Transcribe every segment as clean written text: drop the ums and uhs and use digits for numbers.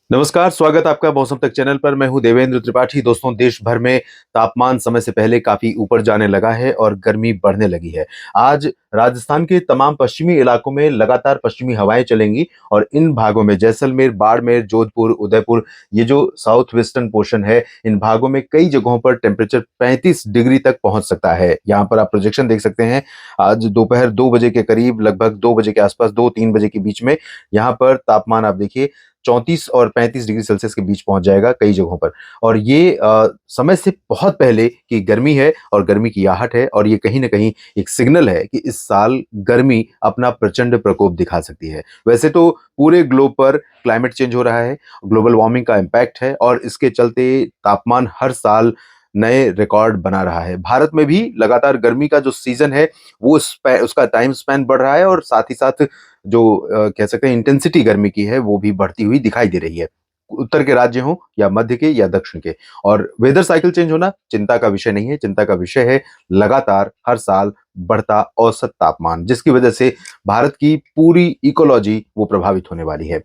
नमस्कार, स्वागत आपका मौसम तक चैनल पर। मैं हूं देवेंद्र त्रिपाठी। दोस्तों, देश भर में तापमान समय से पहले काफी ऊपर जाने लगा है और गर्मी बढ़ने लगी है। आज राजस्थान के तमाम पश्चिमी इलाकों में लगातार पश्चिमी हवाएं चलेंगी और इन भागों में जैसलमेर, बाड़मेर, जोधपुर, उदयपुर, ये जो साउथ वेस्टर्न पोर्शन है, इन भागों में कई जगहों पर टेम्परेचर 35 डिग्री तक पहुंच सकता है। यहाँ पर आप प्रोजेक्शन देख सकते हैं। आज दोपहर 2 बजे के करीब, लगभग 2 बजे के आसपास, 2-3 बजे के बीच में यहाँ पर तापमान आप देखिए 34 और 35 डिग्री सेल्सियस के बीच पहुंच जाएगा कई जगहों पर। और ये समय से बहुत पहले की गर्मी है और गर्मी की आहट है, और ये कहीं ना कहीं एक सिग्नल है कि इस साल गर्मी अपना प्रचंड प्रकोप दिखा सकती है। वैसे तो पूरे ग्लोब पर क्लाइमेट चेंज हो रहा है, ग्लोबल वार्मिंग का इम्पैक्ट है, और इसके चलते तापमान हर साल नए रिकॉर्ड बना रहा है। भारत में भी लगातार गर्मी का जो सीजन है वो उसका टाइम स्पैन बढ़ रहा है, और साथ ही साथ जो कह सकते हैं इंटेंसिटी गर्मी की है वो भी बढ़ती हुई दिखाई दे रही है, उत्तर के राज्य हों या मध्य के या दक्षिण के। और वेदर साइकिल चेंज होना चिंता का विषय नहीं है, चिंता का विषय है लगातार हर साल बढ़ता औसत तापमान, जिसकी वजह से भारत की पूरी इकोलॉजी वो प्रभावित होने वाली है।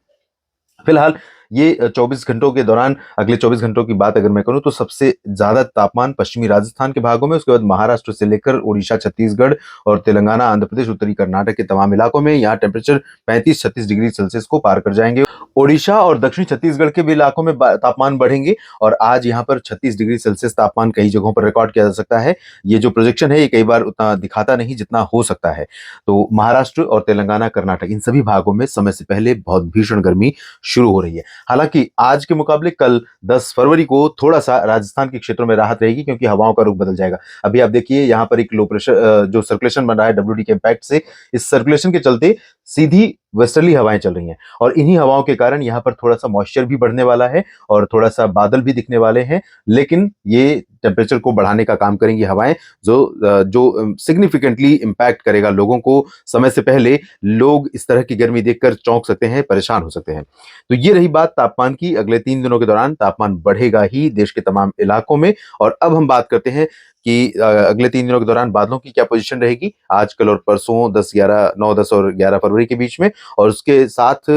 फिलहाल ये 24 घंटों के दौरान, अगले 24 घंटों की बात अगर मैं करूं तो सबसे ज्यादा तापमान पश्चिमी राजस्थान के भागों में, उसके बाद महाराष्ट्र से लेकर उड़ीसा, छत्तीसगढ़ और तेलंगाना, आंध्र प्रदेश, उत्तरी कर्नाटक के तमाम इलाकों में यहाँ टेम्परेचर 35-36 डिग्री सेल्सियस को पार कर जाएंगे। ओडिशा और दक्षिणी छत्तीसगढ़ के भी इलाकों में तापमान बढ़ेंगे, और आज यहाँ पर 36 डिग्री सेल्सियस तापमान कई जगहों पर रिकॉर्ड किया जा सकता है। ये जो प्रोजेक्शन है ये कई बार उतना दिखाता नहीं जितना हो सकता है। तो महाराष्ट्र और तेलंगाना, कर्नाटक, इन सभी भागों में समय से पहले बहुत भीषण गर्मी शुरू हो रही है। हालांकि आज के मुकाबले कल 10 फरवरी को थोड़ा सा राजस्थान के क्षेत्रों में राहत रहेगी, क्योंकि हवाओं का रुख बदल जाएगा। अभी आप देखिए यहाँ पर एक लो प्रेशर जो सर्कुलेशन बन रहा है डब्ल्यूडी के इम्पैक्ट से, इस सर्कुलेशन के चलते सीधी वेस्टर्ली हवाएं चल रही हैं, और इन्हीं हवाओं के कारण यहाँ पर थोड़ा सा मॉइस्चर भी बढ़ने वाला है और थोड़ा सा बादल भी दिखने वाले हैं। लेकिन ये टेम्परेचर को बढ़ाने का काम करेंगी हवाएं, जो सिग्निफिकेंटली इम्पैक्ट करेगा लोगों को। समय से पहले लोग इस तरह की गर्मी देखकर चौंक सकते हैं, परेशान हो सकते हैं। तो ये रही बात तापमान की। अगले 3 दिनों के दौरान तापमान बढ़ेगा ही देश के तमाम इलाकों में। और अब हम बात करते हैं कि अगले 3 दिनों के दौरान बादलों की क्या पोजीशन रहेगी आज, कल और परसों, 10-11, 9, 10 और 11 फरवरी के बीच में, और उसके साथ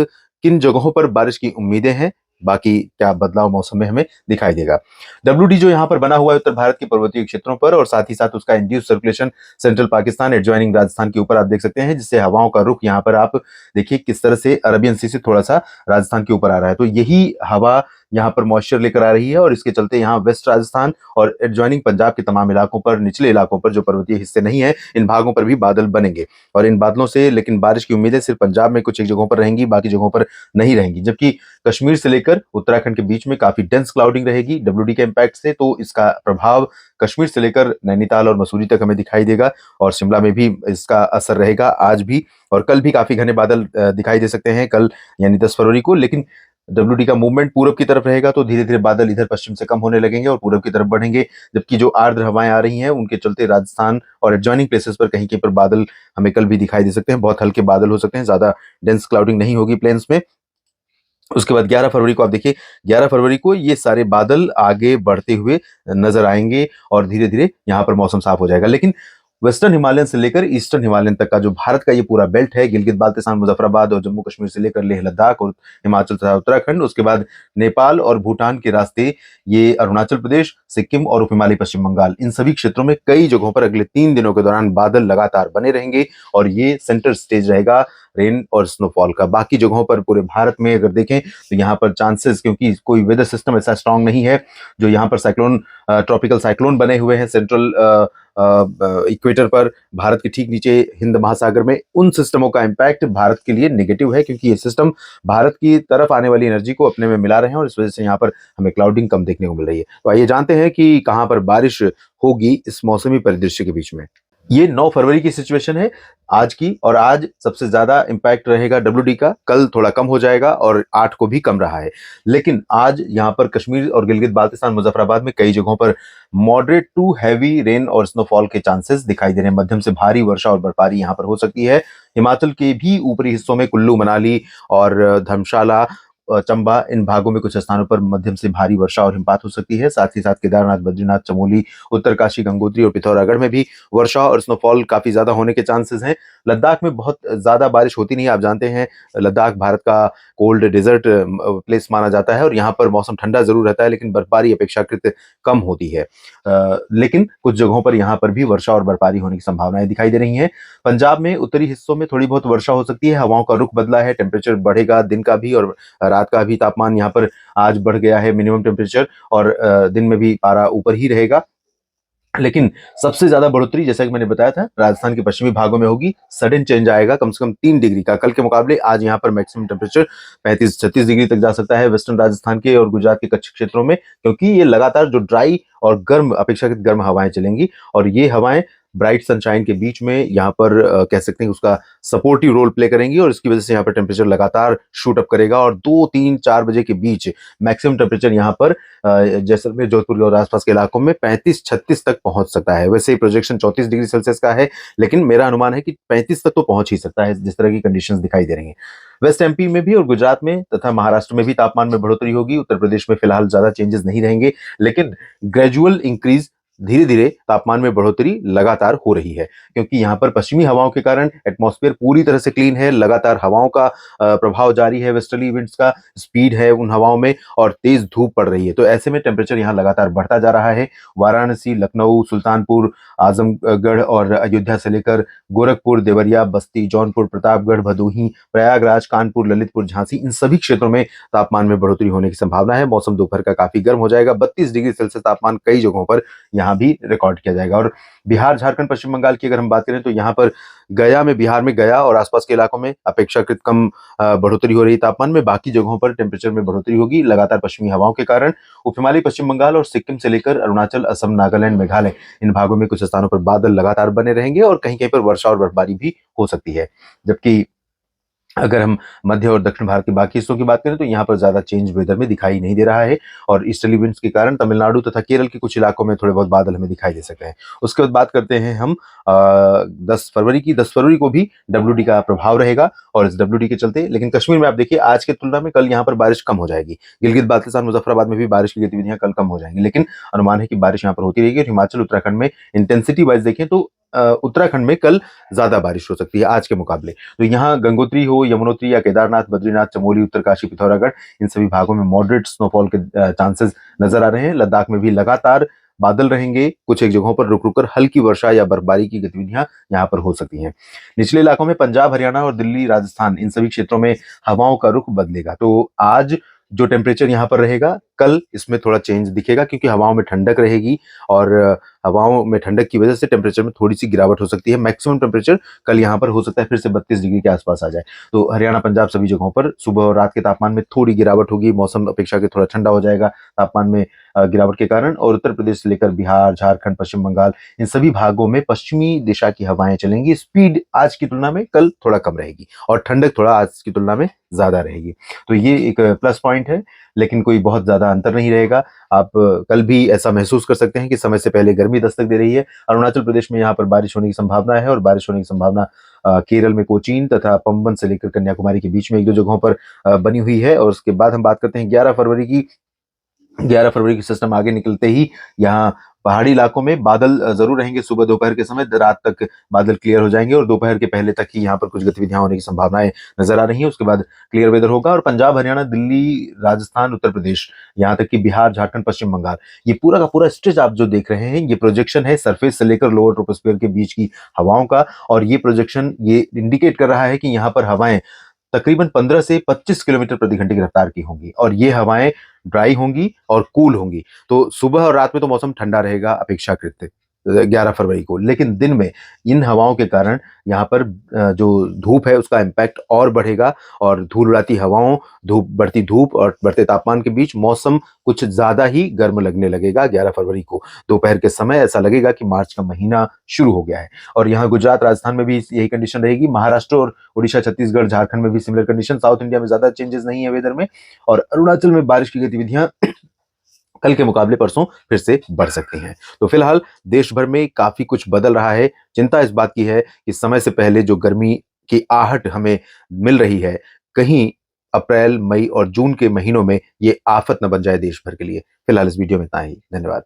किन जगहों पर बारिश की उम्मीदें हैं, बाकी क्या बदलाव मौसम में हमें दिखाई देगा। डब्ल्यूडी जो यहाँ पर बना हुआ है उत्तर भारत के पर्वतीय क्षेत्रों पर, और साथ ही साथ उसका induce circulation central Pakistan adjoining Rajasthan के ऊपर आप देख सकते हैं, जिससे हवाओं का रुख यहाँ पर आप देखिए किस तरह से अरबियन सी से थोड़ा सा राजस्थान के ऊपर आ रहा है। तो यही हवा यहाँ पर मॉइस्चर लेकर आ रही है, और इसके चलते यहाँ वेस्ट राजस्थान और एडजॉइनिंग पंजाब के तमाम इलाकों पर, निचले इलाकों पर जो पर्वतीय हिस्से नहीं है, इन भागों पर भी बादल बनेंगे। और इन बादलों से लेकिन बारिश की उम्मीदें सिर्फ पंजाब में कुछ एक जगहों पर रहेंगी, बाकी जगहों पर नहीं रहेंगी। जबकि कश्मीर से लेकर उत्तराखंड के बीच में काफी डेंस क्लाउडिंग रहेगी डब्ल्यूडी के इम्पैक्ट से, तो इसका प्रभाव कश्मीर से लेकर नैनीताल और मसूरी तक हमें दिखाई देगा, और शिमला में भी इसका असर रहेगा आज भी। और कल भी काफी घने बादल दिखाई दे सकते हैं, कल यानी 10 फरवरी को। लेकिन डब्ल्यूडी का मूवमेंट पूरब की तरफ रहेगा, तो धीरे धीरे बादल इधर पश्चिम से कम होने लगेंगे और पूरब की तरफ बढ़ेंगे। जबकि जो आर्द्र हवाएं आ रही हैं उनके चलते राजस्थान और एडजॉइनिंग प्लेसेस पर कहीं कहीं पर बादल हमें कल भी दिखाई दे सकते हैं। बहुत हल्के बादल हो सकते हैं, ज्यादा डेंस क्लाउडिंग नहीं होगी प्लेन्स में। उसके बाद 11 फरवरी को आप देखिए, 11 फरवरी को ये सारे बादल आगे बढ़ते हुए नजर आएंगे, और धीरे धीरे यहाँ पर मौसम साफ हो जाएगा। लेकिन वेस्टर्न हिमालयन से लेकर ईस्टर्न हिमालयन तक का जो भारत का ये पूरा बेल्ट है, गिलगित बाल्टिस्तान, मुजफ्फराबाद और जम्मू कश्मीर से लेकर लेह लद्दाख और हिमाचल तथा उत्तराखंड, उसके बाद नेपाल और भूटान के रास्ते, ये अरुणाचल प्रदेश, सिक्किम और उप हिमालय पश्चिम बंगाल, इन सभी क्षेत्रों में कई जगहों पर अगले 3 दिनों के दौरान बादल लगातार बने रहेंगे, और ये सेंटर स्टेज रहेगा रेन और स्नोफॉल का। बाकी जगहों पर पूरे भारत में अगर देखें तो यहाँ पर चांसेस, क्योंकि कोई वेदर सिस्टम ऐसा स्ट्रांग नहीं है, जो यहाँ पर साइक्लोन, ट्रॉपिकल साइक्लोन बने हुए हैं सेंट्रल इक्वेटर पर, भारत के ठीक नीचे हिंद महासागर में, उन सिस्टमों का इम्पैक्ट भारत के लिए नेगेटिव है, क्योंकि ये सिस्टम भारत की तरफ आने वाली एनर्जी को अपने में मिला रहे हैं, और इस वजह से यहाँ पर हमें क्लाउडिंग कम देखने को मिल रही है। तो आइए जानते हैं कि कहाँ पर बारिश होगी इस मौसमी परिदृश्य के बीच में। ये 9 फरवरी की सिचुएशन है आज की, और आज सबसे ज्यादा इंपैक्ट रहेगा डब्ल्यूडी का, कल थोड़ा कम हो जाएगा और 8 को भी कम रहा है। लेकिन आज यहाँ पर कश्मीर और गिलगित बाल्टिस्तान, मुजफ्फराबाद में कई जगहों पर मॉडरेट टू हैवी रेन और स्नोफॉल के चांसेस दिखाई दे रहे हैं। मध्यम से भारी वर्षा और बर्फबारी यहाँ पर हो सकती है। हिमाचल के भी ऊपरी हिस्सों में कुल्लू मनाली और धर्मशाला, चंबा, इन भागों में कुछ स्थानों पर मध्यम से भारी वर्षा और हिमपात हो सकती है। साथ ही साथ केदारनाथ, बद्रीनाथ, चमोली, उत्तरकाशी, गंगोत्री और पिथौरागढ़ में भी वर्षा और स्नोफॉल काफी ज्यादा होने के चांसेस हैं। लद्दाख में बहुत ज्यादा बारिश होती नहीं है। आप जानते हैं लद्दाख भारत का कोल्ड डेजर्ट प्लेस माना जाता है और यहाँ पर मौसम ठंडा जरूर रहता है, लेकिन बर्फबारी अपेक्षाकृत कम होती है। लेकिन कुछ जगहों पर यहाँ पर भी वर्षा और बर्फबारी होने की संभावनाएं दिखाई दे रही हैं। पंजाब में उत्तरी हिस्सों में थोड़ी बहुत वर्षा हो सकती है। हवाओं का रुख बदला है, टेम्परेचर बढ़ेगा, दिन का भी और रात का भी तापमान यहाँ पर आज बढ़ गया है मिनिमम टेम्परेचर, और दिन में भी पारा ऊपर ही रहेगा। लेकिन सबसे ज्यादा बढ़ोतरी, जैसा कि मैंने बताया था, राजस्थान के पश्चिमी भागों में होगी। सडन चेंज आएगा कम से कम 3 डिग्री का। कल के मुकाबले आज यहाँ पर मैक्सिमम टेम्परेचर 35-36 डिग्री तक जा सकता है वेस्टर्न राजस्थान के और गुजरात के कच्छ क्षेत्रों में, क्योंकि ये लगातार जो ड्राई और गर्म, अपेक्षाकृत गर्म हवाएं चलेंगी, और ये हवाएं ब्राइट सनशाइन के बीच में यहाँ पर कह सकते हैं उसका सपोर्टिव रोल प्ले करेंगी, और इसकी वजह से यहाँ पर टेम्परेचर लगातार शूट अप करेगा और 2-3-4 बजे के बीच मैक्सिमम टेम्परेचर यहाँ पर जैसलमेर, जोधपुर और आसपास के इलाकों में 35-36 तक पहुंच सकता है। वैसे ही प्रोजेक्शन 34 डिग्री सेल्सियस का है, लेकिन मेरा अनुमान है कि 35 तक तो पहुंच ही सकता है जिस तरह की कंडीशंस दिखाई दे रही हैं। वेस्ट एमपी में भी और गुजरात में तथा महाराष्ट्र में भी तापमान में बढ़ोतरी होगी। उत्तर प्रदेश में फिलहाल ज्यादा चेंजेस नहीं रहेंगे, लेकिन ग्रेजुअल इंक्रीज, धीरे धीरे तापमान में बढ़ोतरी लगातार हो रही है, क्योंकि यहाँ पर पश्चिमी हवाओं के कारण एटमॉस्फेयर पूरी तरह से क्लीन है। लगातार हवाओं का प्रभाव जारी है, वेस्टर्ली विंड्स का स्पीड है उन हवाओं में, और तेज धूप पड़ रही है। तो ऐसे में टेम्परेचर यहाँ लगातार बढ़ता जा रहा है। वाराणसी, लखनऊ, सुल्तानपुर, आजमगढ़ और अयोध्या से लेकर गोरखपुर, देवरिया, बस्ती, जौनपुर, प्रतापगढ़, भदोही, प्रयागराज, कानपुर, ललितपुर, झांसी, इन सभी क्षेत्रों में तापमान में बढ़ोतरी होने की संभावना है। मौसम दोपहर का काफी गर्म हो जाएगा। 32 डिग्री सेल्सियस तापमान कई जगहों पर यहाँ भी रिकॉर्ड किया जाएगा। और बिहार, झारखंड, पश्चिम बंगाल की अगर हम बात करें तो यहाँ पर गया में, बिहार में गया और आसपास के इलाकों में अपेक्षाकृत कम बढ़ोतरी हो रही तापमान में। बाकी जगहों पर टेम्परेचर में बढ़ोतरी होगी लगातार पश्चिमी हवाओं के कारण। उप हिमालय पश्चिम बंगाल और सिक्किम से लेकर अरुणाचल, असम, नागालैंड, मेघालय, इन भागों में कुछ स्थानों पर बादल लगातार बने रहेंगे और कहीं कहीं पर वर्षा और बर्फबारी भी हो सकती है। जबकि अगर हम मध्य और दक्षिण भारत के बाकी हिस्सों की बात करें तो यहाँ पर ज्यादा चेंज वेदर में दिखाई नहीं दे रहा है, और ईस्टर्ली विंड्स के कारण तमिलनाडु तथा केरल के कुछ इलाकों में थोड़े बहुत बादल हमें दिखाई दे सकते हैं। उसके बाद बात करते हैं हम 10 फरवरी की। 10 फरवरी को भी डब्ल्यूडी का प्रभाव रहेगा, और इस डब्ल्यूडी के चलते, लेकिन कश्मीर में आप देखिए आज की तुलना में कल यहाँ पर बारिश कम हो जाएगी। गिलगित बाल्टिस्तान, मुजफ्फराबाद में भी बारिश की गतिविधियां कल कम हो जाएंगी, लेकिन अनुमान है कि बारिश यहाँ पर होती रहेगी। और हिमाचल, उत्तराखंड में इंटेंसिटी वाइज देखें तो उत्तराखंड में कल ज्यादा बारिश हो सकती है आज के मुकाबले। तो यहाँ गंगोत्री हो, यमुनोत्री या केदारनाथ, बद्रीनाथ, चमोली, उत्तरकाशी, पिथौरागढ़, इन सभी भागों में मॉडरेट स्नोफॉल के चांसेस नजर आ रहे हैं। लद्दाख में भी लगातार बादल रहेंगे, कुछ एक जगहों पर रुक रुक कर हल्की वर्षा या बर्फबारी की गतिविधियां यहाँ पर हो सकती हैं। निचले इलाकों में पंजाब, हरियाणा और दिल्ली, राजस्थान, इन सभी क्षेत्रों में हवाओं का रुख बदलेगा। तो आज जो टेम्परेचर यहाँ पर रहेगा, कल इसमें थोड़ा चेंज दिखेगा, क्योंकि हवाओं में ठंडक रहेगी, और हवाओं में ठंडक की वजह से टेम्परेचर में थोड़ी सी गिरावट हो सकती है। मैक्सिमम टेम्परेचर कल यहाँ पर हो सकता है फिर से 32 डिग्री के आसपास आ जाए। तो हरियाणा, पंजाब, सभी जगहों पर सुबह और रात के तापमान में थोड़ी गिरावट होगी। मौसम अपेक्षा के थोड़ा ठंडा हो जाएगा तापमान में गिरावट के कारण। और उत्तर प्रदेश से लेकर बिहार, झारखंड, पश्चिम बंगाल, इन सभी भागों में पश्चिमी दिशा की हवाएं चलेंगी। स्पीड आज की तुलना में कल थोड़ा कम रहेगी, और ठंडक थोड़ा आज की तुलना में ज्यादा रहेगी। तो ये एक प्लस पॉइंट है, लेकिन कोई बहुत ज्यादा अंतर नहीं रहेगा। आप कल भी ऐसा महसूस कर सकते हैं कि समय से पहले गर्मी दस्तक दे रही है। अरुणाचल प्रदेश में यहाँ पर बारिश होने की संभावना है, और बारिश होने की संभावना केरल में कोचीन तथा पंबन से लेकर कन्याकुमारी के बीच में एक दो जगहों पर बनी हुई है। और उसके बाद हम बात करते हैं 11 फरवरी की। 11 फरवरी की सिस्टम आगे निकलते ही यहाँ पहाड़ी इलाकों में बादल जरूर रहेंगे सुबह दोपहर के समय। रात तक बादल क्लियर हो जाएंगे, और दोपहर के पहले तक ही यहाँ पर कुछ गतिविधियां होने की संभावनाएं नजर आ रही हैं। उसके बाद क्लियर वेदर होगा, और पंजाब, हरियाणा, दिल्ली, राजस्थान, उत्तर प्रदेश, यहाँ तक कि बिहार, झारखंड, पश्चिम बंगाल, ये पूरा का पूरा स्ट्रेच आप जो देख रहे हैं, ये प्रोजेक्शन है सरफेस से लेकर लोअर ट्रोपोस्फियर के बीच की हवाओं का। और ये प्रोजेक्शन ये इंडिकेट कर रहा है कि यहाँ पर हवाएं तकरीबन 15 से 25 किलोमीटर प्रति घंटे की रफ्तार की होंगी, और ये हवाएं ड्राई होंगी और कूल होंगी। तो सुबह और रात में तो मौसम ठंडा रहेगा अपेक्षाकृत 11 फरवरी को, लेकिन दिन में इन हवाओं के कारण यहाँ पर जो धूप है उसका इम्पैक्ट और बढ़ेगा, और धूल उड़ाती हवाओं, बढ़ती धूप और बढ़ते तापमान के बीच मौसम कुछ ज्यादा ही गर्म लगने लगेगा। 11 फरवरी को दोपहर के समय ऐसा लगेगा कि मार्च का महीना शुरू हो गया है। और यहाँ गुजरात, राजस्थान में भी यही कंडीशन रहेगी। महाराष्ट्र और उड़ीसा, छत्तीसगढ़, झारखंड में भी सिमिलर कंडीशन। साउथ इंडिया में ज्यादा चेंजेस नहीं है वेदर में, और अरुणाचल में बारिश की गतिविधियां कल के मुकाबले परसों फिर से बढ़ सकती हैं। तो फिलहाल देश भर में काफी कुछ बदल रहा है। चिंता इस बात की है कि समय से पहले जो गर्मी की आहट हमें मिल रही है, कहीं अप्रैल, मई और जून के महीनों में ये आफत न बन जाए देश भर के लिए। फिलहाल इस वीडियो में इतना ही। धन्यवाद।